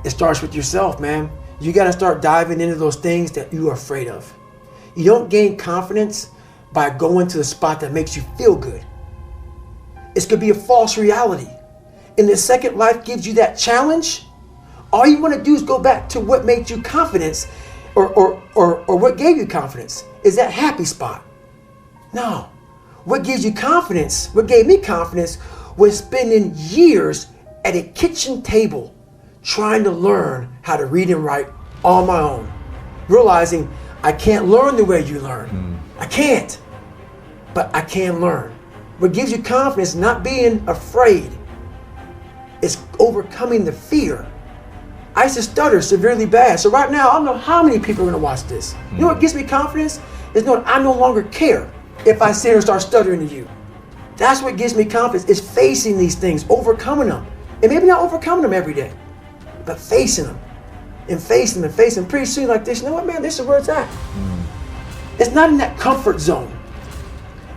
It starts with yourself, man. You got to start diving into those things that you are afraid of. You don't gain confidence by going to the spot that makes you feel good. It's going to be a false reality. And the second life gives you that challenge, all you want to do is go back to what made you confidence or what gave you confidence. Is that happy spot? No. What gives you confidence, what gave me confidence, was spending years at a kitchen table trying to learn how to read and write on my own. Realizing I can't learn the way you learn. I can't. But I can learn. What gives you confidence is not being afraid. It's overcoming the fear. I used to stutter severely bad. So right now, I don't know how many people are going to watch this. You know what gives me confidence? Is knowing I no longer care if I sit here and start stuttering to you. That's what gives me confidence, is facing these things, overcoming them. And maybe not overcoming them every day, but facing them and facing them and facing them. Pretty soon like this, you know what, man, this is where it's at. It's not in that comfort zone.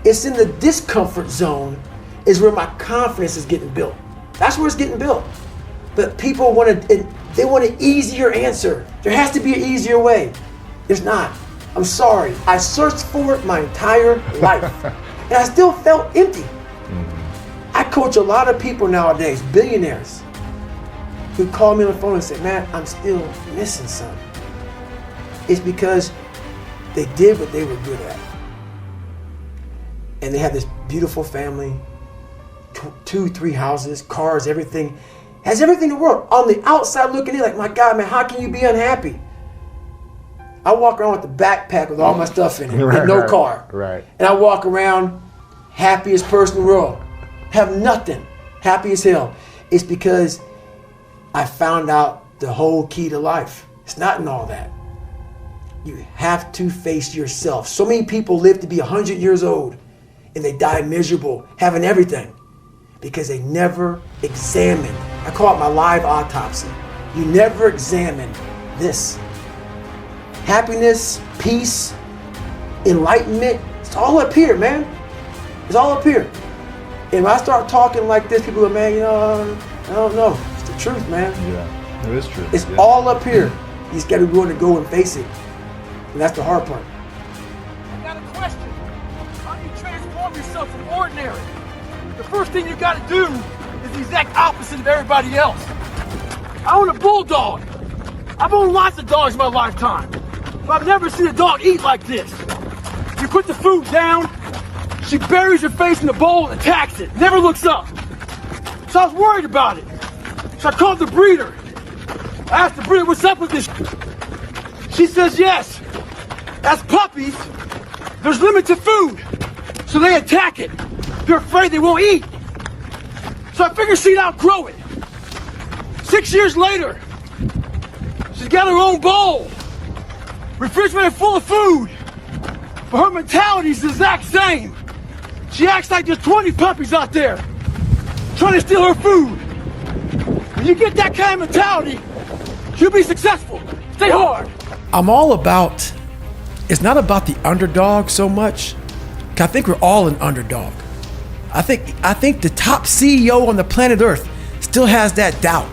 It's in the discomfort zone is where my confidence is getting built. That's where it's getting built. But people they want an easier answer. There has to be an easier way. There's not. I'm sorry. I searched for it my entire life. And I still felt empty. I coach a lot of people nowadays, billionaires, who call me on the phone and say, man, I'm still missing something. It's because they did what they were good at. And they have this beautiful family, 2, 3 houses, cars, everything. Has everything in the world. On the outside looking in, like, my God, man, how can you be unhappy? I walk around with the backpack with all my stuff in it, and no car. Right. And I walk around happiest person in the world. Have nothing. Happy as hell. It's because I found out the whole key to life. It's not in all that. You have to face yourself. So many people live to be 100 years old and they die miserable, having everything, because they never examined. I call it my live autopsy. You never examine this. Happiness, peace, enlightenment, it's all up here, man. It's all up here. And when I start talking like this, people go, man, you know, I don't know. It's the truth, man. Yeah, it is true. It's all up here. You just got to be willing to go and face it. And that's the hard part. I got a question. How do you transform yourself from ordinary? The first thing you got to do is the exact opposite of everybody else. I own a bulldog. I've owned lots of dogs in my lifetime, but I've never seen a dog eat like this. You put the food down, she buries her face in the bowl and attacks it, never looks up. So I was worried about it. So I called the breeder. I asked the breeder, what's up with this? She says yes. As puppies, there's limited food, so they attack it. They're afraid they won't eat. So I figured she'd outgrow it. 6 years later, she's got her own bowl, refrigerator full of food, but her mentality's the exact same. She acts like there's 20 puppies out there trying to steal her food. When you get that kind of mentality, you'll be successful. Stay hard. I'm all about, it's not about the underdog so much. I think we're all an underdog. I think the top CEO on the planet Earth still has that doubt.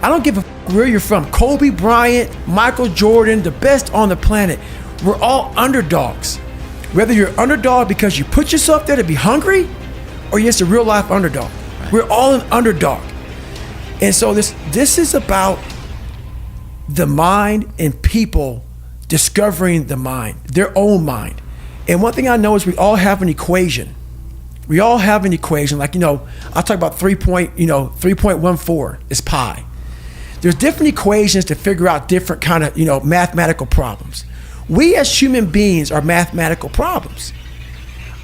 I don't give a where you're from. Kobe Bryant, Michael Jordan, the best on the planet. We're all underdogs. Whether you're underdog because you put yourself there to be hungry, or you're just a real life underdog. Right. We're all an underdog. And so this is about the mind and people discovering the mind, their own mind. And one thing I know is we all have an equation. We all have an equation. Like, I'll talk about 3.14 is pi. There's different equations to figure out different kind of, mathematical problems. We as human beings are mathematical problems.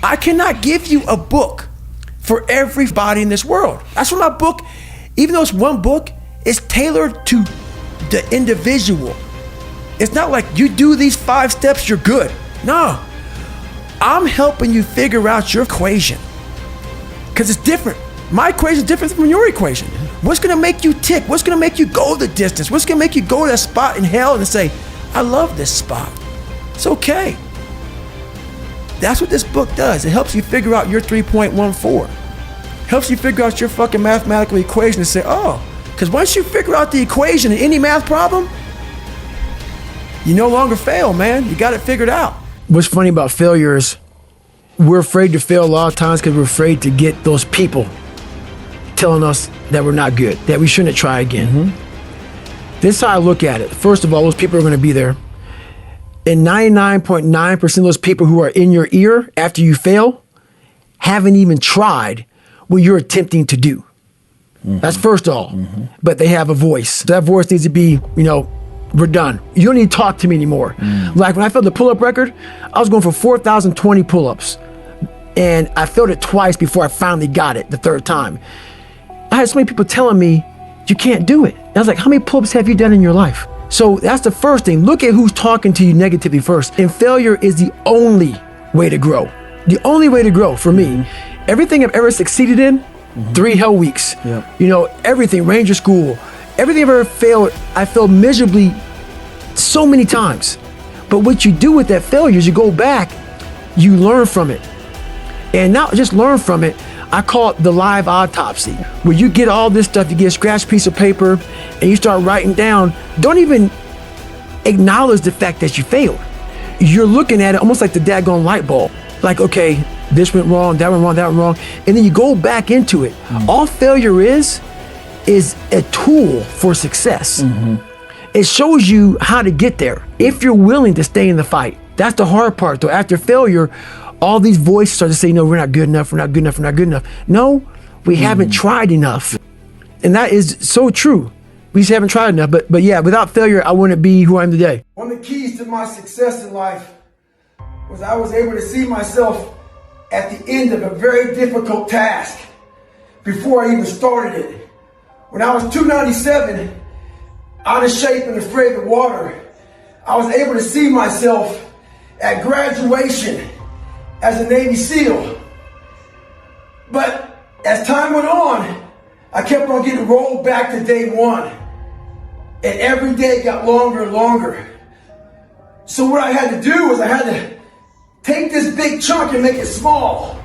I cannot give you a book for everybody in this world. That's why my book, even though it's one book, is tailored to the individual. It's not like you do these 5 steps, you're good. No, I'm helping you figure out your equation because it's different. My equation is different from your equation. What's gonna make you tick? What's gonna make you go the distance? What's gonna make you go to that spot in hell and say, I love this spot. It's okay. That's what this book does. It helps you figure out your 3.14. Helps you figure out your fucking mathematical equation and say, oh, Because once you figure out the equation in any math problem, you no longer fail, man. You got it figured out. What's funny about failure is we're afraid to fail a lot of times because we're afraid to get those people telling us that we're not good, that we shouldn't try again. This is how I look at it. First of all, those people are going to be there. And 99.9% of those people who are in your ear after you fail haven't even tried what you're attempting to do. That's first of all. But they have a voice. That voice needs to be, we're done. You don't need to talk to me anymore. Like when I failed the pull-up record, I was going for 4,020 pull-ups. And I failed it twice before I finally got it the third time. I had so many people telling me, you can't do it. And I was like, how many pull-ups have you done in your life? So that's the first thing. Look at who's talking to you negatively first. And failure is the only way to grow. The only way to grow for me. Everything I've ever succeeded in, 3 hell weeks. Everything, Ranger School, everything I've ever failed, I failed miserably so many times. But what you do with that failure is you go back, you learn from it. And not just learn from it, I call it the live autopsy, where you get all this stuff, you get a scratched piece of paper, and you start writing down. Don't even acknowledge the fact that you failed. You're looking at it almost like the daggone light bulb. Like, okay, this went wrong, that went wrong, that went wrong. And then you go back into it. All failure is a tool for success. It shows you how to get there if you're willing to stay in the fight. That's the hard part, though. After failure, all these voices start to say, no, we're not good enough, we're not good enough, we're not good enough. No, we haven't tried enough. And that is so true. We just haven't tried enough. But yeah, without failure, I wouldn't be who I am today. One of the keys to my success in life was I was able to see myself at the end of a very difficult task before I even started it. When I was 297, out of shape and afraid of the water, I was able to see myself at graduation as a Navy SEAL. But as time went on, I kept on getting rolled back to day one. And every day got longer and longer. So what I had to do was I had to take this big chunk and make it small.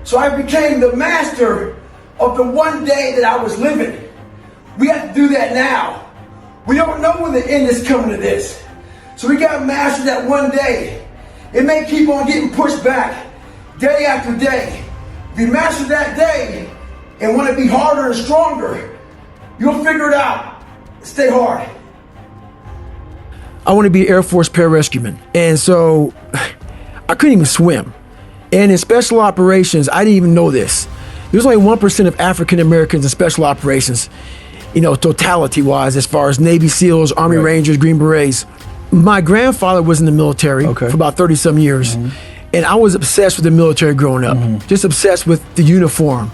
So I became the master of the one day that I was living. We have to do that now. We don't know when the end is coming to this. So we got to master that one day. It may keep on getting pushed back day after day. If you master that day and want to be harder and stronger, you'll figure it out. Stay hard. I want to be Air Force pararescueman. And so I couldn't even swim. And in special operations, I didn't even know this. There's only 1% of African Americans in special operations, totality-wise, as far as Navy SEALs, Army Rangers, Green Berets. My grandfather was in the military for about 30-some years. And I was obsessed with the military growing up, just obsessed with the uniform.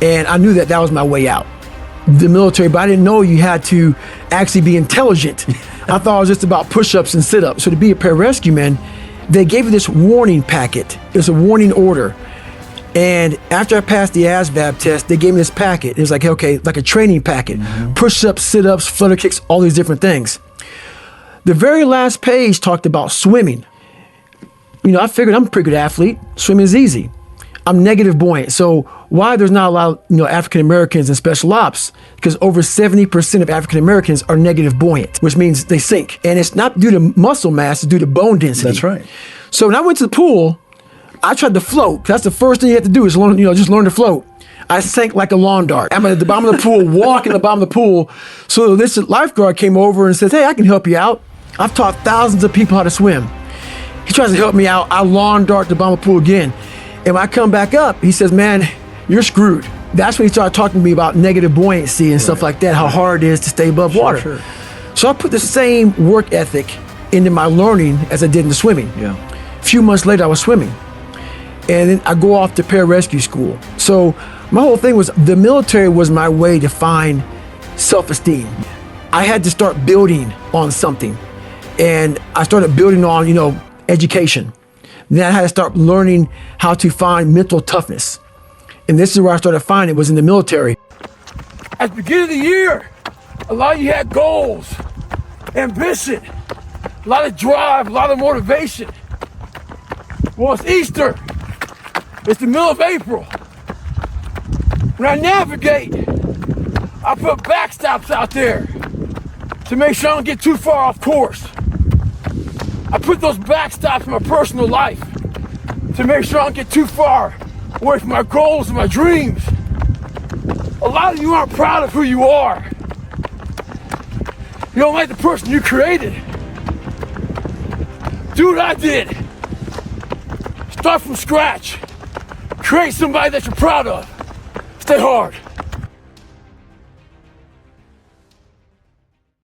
And I knew that was my way out, the military, but I didn't know you had to actually be intelligent. I thought it was just about push-ups and sit-ups. So to be a pararescueman, they gave you this warning packet. It was a warning order. And after I passed the ASVAB test, they gave me this packet. It was like, okay, like a training packet. Push-ups, sit-ups, flutter kicks, all these different things. The very last page talked about swimming. I figured I'm a pretty good athlete. Swimming is easy. I'm negative buoyant. So why there's not a lot of African Americans in special ops? Because over 70% of African Americans are negative buoyant, which means they sink. And it's not due to muscle mass, it's due to bone density. That's right. So when I went to the pool, I tried to float. That's the first thing you have to do is learn, just learn to float. I sank like a lawn dart. I'm at the bottom of the pool, walking at the bottom of the pool. So this lifeguard came over and says, hey, I can help you out. I've taught thousands of people how to swim. He tries to help me out. I lawn dart to the bottom of the pool again. And when I come back up, he says, man, you're screwed. That's when he started talking to me about negative buoyancy and stuff like that, how hard it is to stay above water. Sure. So I put the same work ethic into my learning as I did in the swimming. A few months later, I was swimming. And then I go off to pararescue school. So my whole thing was the military was my way to find self-esteem. I had to start building on something. And I started building on, education. Then I had to start learning how to find mental toughness. And this is where I started finding it was in the military. At the beginning of the year, a lot of you had goals, ambition, a lot of drive, a lot of motivation. Well, it's Easter. It's the middle of April. When I navigate I put backstops out there to make sure I don't get too far off course. I put those backstops in my personal life to make sure I don't get too far away from my goals and my dreams. A lot of you aren't proud of who you are. You don't like the person you created. Do what I did. Start from scratch. Create somebody that you're proud of. Stay hard.